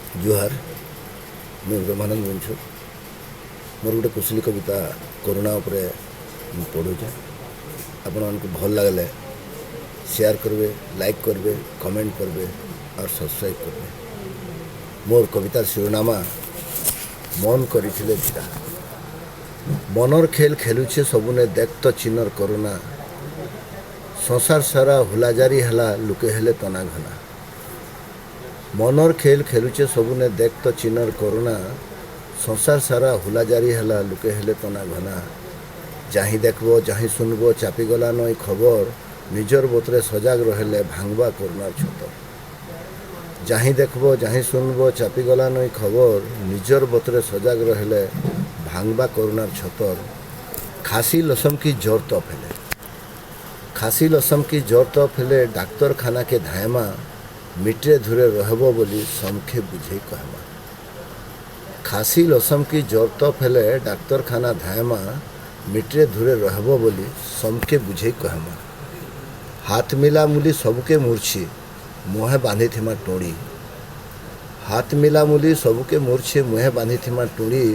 जुहार मैं ब्रह्मानंद बंशु मोर गोटे कुशली कविता कोरोना उपरे पढ़ुचे आपण मानक भल लगले शेयर करबे लाइक करबे कमेंट करबे और सब्सक्राइब करबे। मोर कवितार शिरोनामा मन करिथिले धीरा। मनर खेल खेलुछे सबुने देख तो चिन्हर कोरोना संसार सारा हुलाजारी हला लुके हेले तना घना। मनर खेल खेलुचे सबुने देख तो चिन्हर कोरोना संसार सारा हुलाजारी हला लुके हेले तना घना। जाहि देखबो जाहि सुनबो चापिगला नई खबर निजर बोतरे सजाग रहेले भांगबा कोरोनार छतर। जाहि देखबो जाहि सुनबो चापिगला नई खबर निजर बोतरे सजाग रहेले भांगबा कोरोनार छतर। खासी लसम की जोर तो फेले खासी लसम की जोर तो फेले डाक्तर खाना के धायमा मिट्रे धुरे रहबो बोली समखे बुझे कहमा। खासी लसम की जोर तो फेले डाक्तर खाना धायमा मिट्रे धुरे रहबो बोली समखे बुझे कहमा। हाथ मिला मुली सबके मूर्छी मुहे बांधी थिमा टोड़ी। हाथ मिला मुली सबके मूर्छी मुहे बांधी थिमा टोड़ी।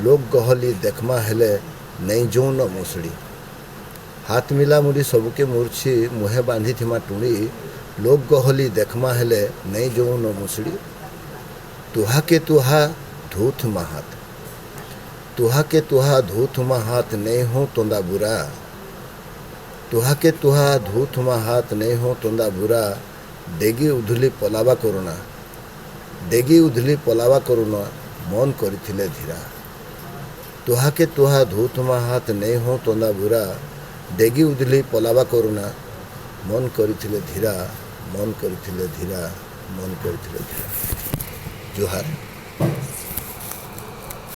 लोग गहली देखमा हेले नहीं जो न मुसड़ी। हाथ मिला मुली सबके मूर्छी मुहे बांधी थिमा टुणी। लोग गहली देखमा हेले नहीं जो न मुसड़ी। तुहा के तुहा धूथ महात तुहा के तुहा धूथ महात नहीं हो तोंदा बुरा। तुहा के तुहा धूथ महात नहीं हो तोंदा बुरा। डेगी उधुली पलावा कोरोना डेगी उधुली पलावा कोरोना मन करिथिले धीरा। तुहा के तुहा धूथ महात नहीं हो तोंदा बुरा। डेगी उधुली पलावा कोरोना मन करिथिले धीरा मन करिथिले धीरा मन करिथिले धीरा। जुहार।